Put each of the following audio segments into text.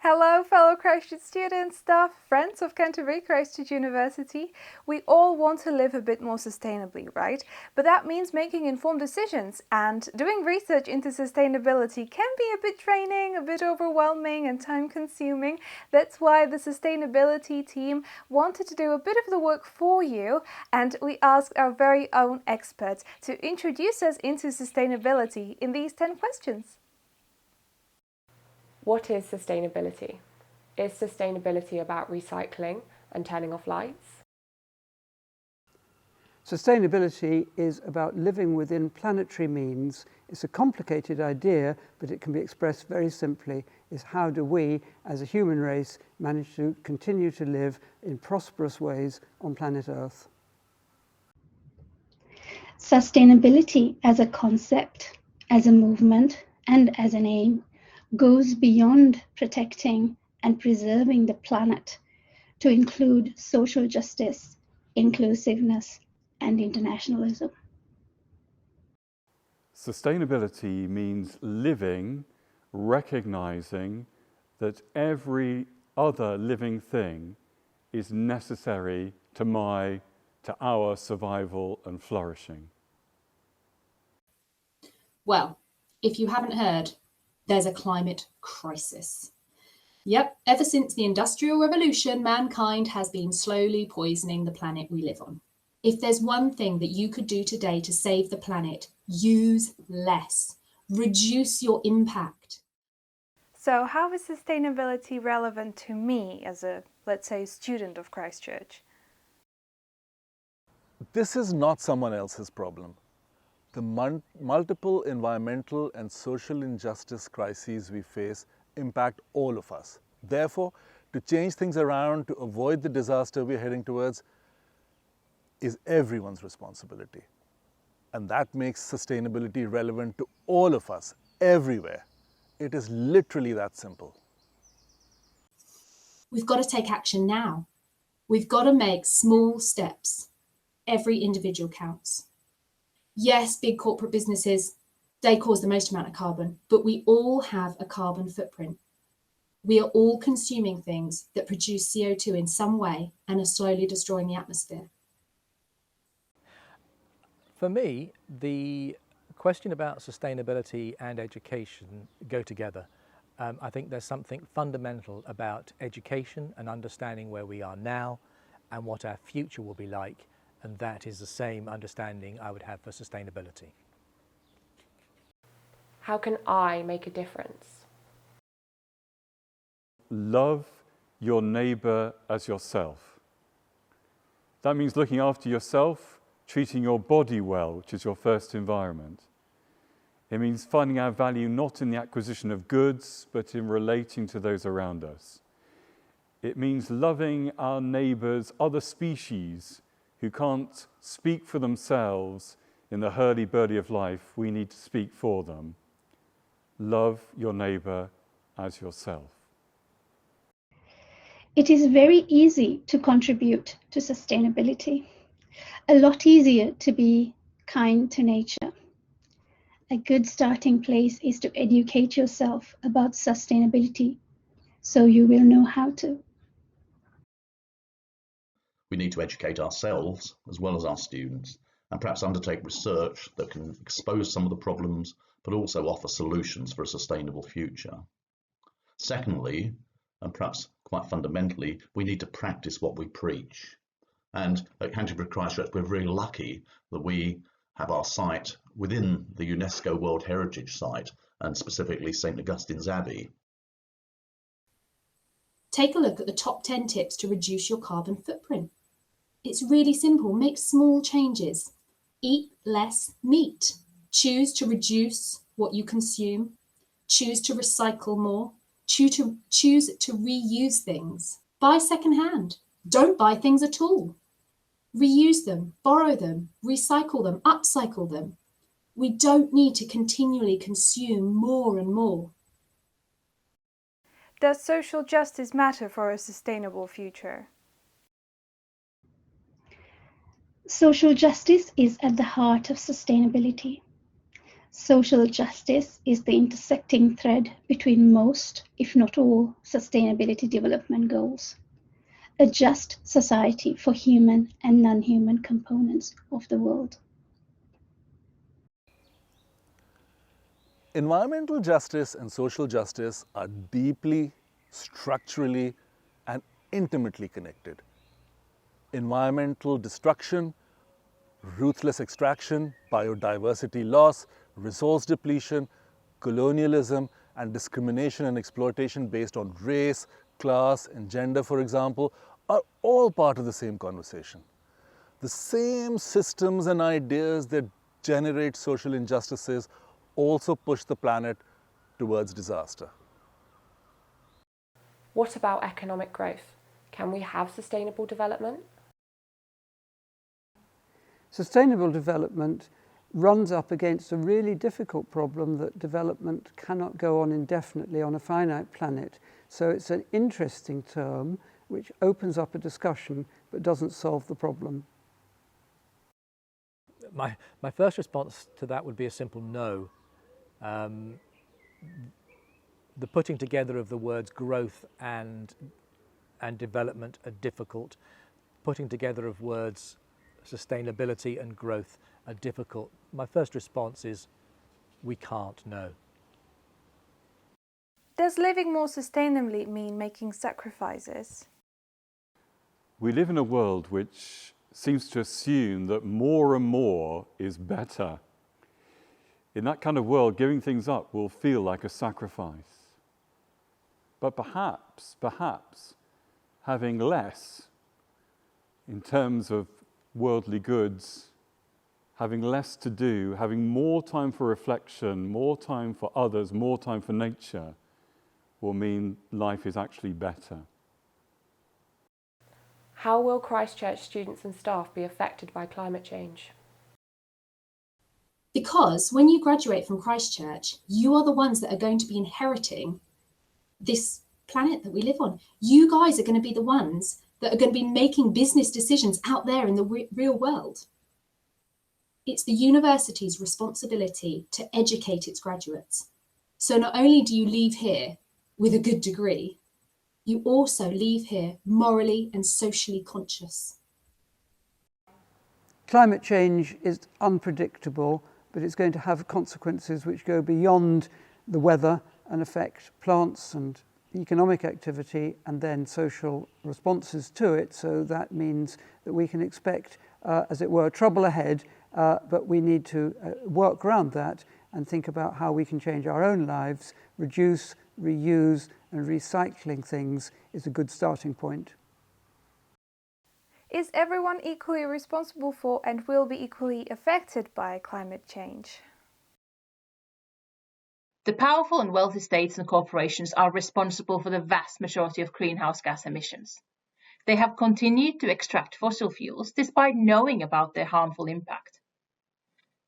Hello, fellow Christ Church students, staff, friends of Canterbury Christ Church University. We all want to live a bit more sustainably, right? But that means making informed decisions, and doing research into sustainability can be a bit draining, a bit overwhelming and time-consuming. That's why the sustainability team wanted to do a bit of the work for you, and we asked our very own experts to introduce us into sustainability in these 10 questions. What is sustainability? Is sustainability about recycling and turning off lights? Sustainability is about living within planetary means. It's a complicated idea, but it can be expressed very simply. Is how do we, as a human race, manage to continue to live in prosperous ways on planet Earth? Sustainability as a concept, as a movement, and as an aim goes beyond protecting and preserving the planet to include social justice, inclusiveness, and internationalism. Sustainability means living, recognizing that every other living thing is necessary to our survival and flourishing. Well, if you haven't heard, there's a climate crisis. Yep, ever since the Industrial Revolution, mankind has been slowly poisoning the planet we live on. If there's one thing that you could do today to save the planet, use less. Reduce your impact. So how is sustainability relevant to me as a, let's say, student of Christ Church? This is not someone else's problem. The multiple environmental and social injustice crises we face impact all of us. Therefore, to change things around, to avoid the disaster we're heading towards, is everyone's responsibility. And that makes sustainability relevant to all of us, everywhere. It is literally that simple. We've got to take action now. We've got to make small steps. Every individual counts. Yes, big corporate businesses, they cause the most amount of carbon, but we all have a carbon footprint. We are all consuming things that produce CO2 in some way and are slowly destroying the atmosphere. For me, the question about sustainability and education go together. I think there's something fundamental about education and understanding where we are now and what our future will be like. And that is the same understanding I would have for sustainability. How can I make a difference? Love your neighbour as yourself. That means looking after yourself, treating your body well, which is your first environment. It means finding our value not in the acquisition of goods, but in relating to those around us. It means loving our neighbours, other species, who can't speak for themselves in the hurly-burly of life. We need to speak for them. Love your neighbour as yourself. It is very easy to contribute to sustainability. A lot easier to be kind to nature. A good starting place is to educate yourself about sustainability so you will know how to. We need to educate ourselves as well as our students and perhaps undertake research that can expose some of the problems but also offer solutions for a sustainable future. Secondly, and perhaps quite fundamentally, we need to practice what we preach. And at Canterbury Christ Church, we're very lucky that we have our site within the UNESCO World Heritage Site and specifically St. Augustine's Abbey. Take a look at the top 10 tips to reduce your carbon footprint. It's really simple. Make small changes. Eat less meat. Choose to reduce what you consume. Choose to recycle more. Choose to reuse things. Buy secondhand. Don't buy things at all. Reuse them, borrow them, recycle them, upcycle them. We don't need to continually consume more and more. Does social justice matter for a sustainable future? Social justice is at the heart of sustainability. Social justice is the intersecting thread between most, if not all, sustainability development goals. A just society for human and non-human components of the world. Environmental justice and social justice are deeply, structurally, and intimately connected. Environmental destruction, ruthless extraction, biodiversity loss, resource depletion, colonialism, and discrimination and exploitation based on race, class, and gender, for example, are all part of the same conversation. The same systems and ideas that generate social injustices also push the planet towards disaster. What about economic growth? Can we have sustainable development? Sustainable development runs up against a really difficult problem that development cannot go on indefinitely on a finite planet. So it's an interesting term which opens up a discussion but doesn't solve the problem. My first response to that would be a simple no. The putting together of the words growth and development are difficult. Putting together of words sustainability and growth are difficult. My first response is we can't, no. Does living more sustainably mean making sacrifices? We live in a world which seems to assume that more and more is better. In that kind of world, giving things up will feel like a sacrifice. But perhaps having less in terms of worldly goods, having less to do, having more time for reflection, more time for others, more time for nature, will mean life is actually better. How will Christ Church students and staff be affected by climate change? Because when you graduate from Christ Church, you are the ones that are going to be inheriting this planet that we live on. You guys are going to be the ones that are going to be making business decisions out there in the real world. It's the university's responsibility to educate its graduates. So not only do you leave here with a good degree, you also leave here morally and socially conscious. Climate change is unpredictable, but it's going to have consequences which go beyond the weather and affect plants and economic activity and then social responses to it. So that means that we can expect, as it were, trouble ahead, but we need to work around that and think about how we can change our own lives. Reduce, reuse, and recycling things is a good starting point. Is everyone equally responsible for and will be equally affected by climate change? The powerful and wealthy states and corporations are responsible for the vast majority of greenhouse gas emissions. They have continued to extract fossil fuels despite knowing about their harmful impact.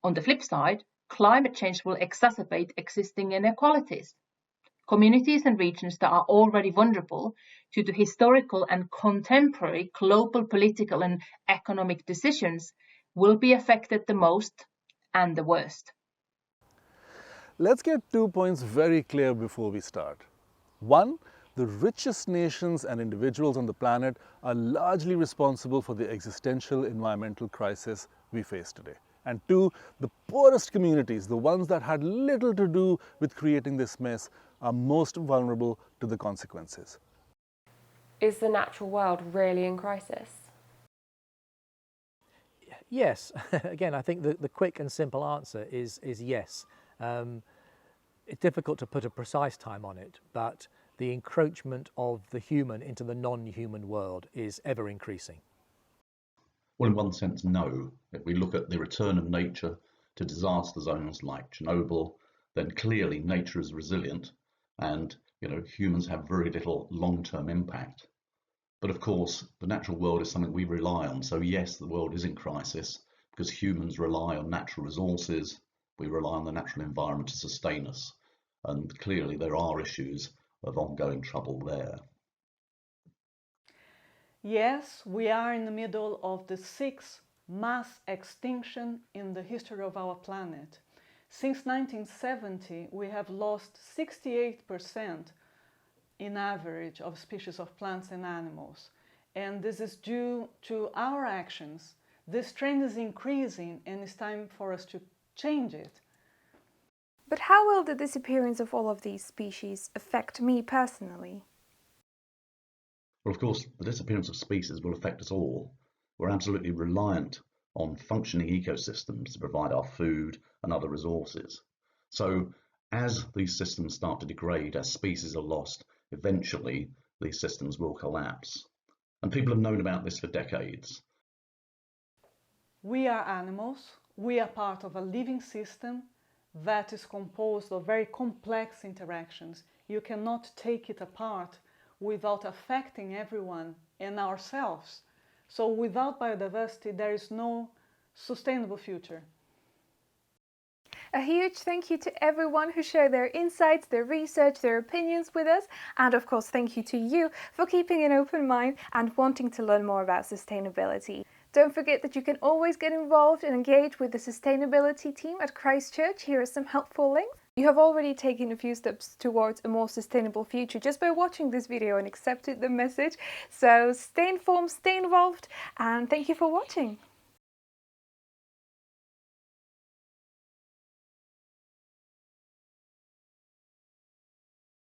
On the flip side, climate change will exacerbate existing inequalities. Communities and regions that are already vulnerable to the historical and contemporary global political and economic decisions will be affected the most and the worst. Let's get 2 points very clear before we start. One, the richest nations and individuals on the planet are largely responsible for the existential environmental crisis we face today. And two, the poorest communities, the ones that had little to do with creating this mess, are most vulnerable to the consequences. Is the natural world really in crisis? Yes. Again, I think the quick and simple answer is yes. It's difficult to put a precise time on it, but the encroachment of the human into the non-human world is ever increasing. Well, in one sense, no. If we look at the return of nature to disaster zones like Chernobyl, then clearly nature is resilient and humans have very little long-term impact. But of course, the natural world is something we rely on. So yes, the world is in crisis because humans rely on natural resources. We rely on the natural environment to sustain us. And clearly there are issues of ongoing trouble there. Yes, we are in the middle of the 6th mass extinction in the history of our planet. Since 1970, we have lost 68% in average of species of plants and animals. And this is due to our actions. This trend is increasing and it's time for us to change it. But how will the disappearance of all of these species affect me personally? Well, of course, the disappearance of species will affect us all. We're absolutely reliant on functioning ecosystems to provide our food and other resources. So as these systems start to degrade, as species are lost, eventually these systems will collapse. And people have known about this for decades. We are animals. We are part of a living system that is composed of very complex interactions. You cannot take it apart without affecting everyone and ourselves. So without biodiversity, there is no sustainable future. A huge thank you to everyone who shared their insights, their research, their opinions with us. And of course, thank you to you for keeping an open mind and wanting to learn more about sustainability. Don't forget that you can always get involved and engage with the sustainability team at Christ Church. Here are some helpful links. You have already taken a few steps towards a more sustainable future just by watching this video and accepted the message. So stay informed, stay involved, and thank you for watching.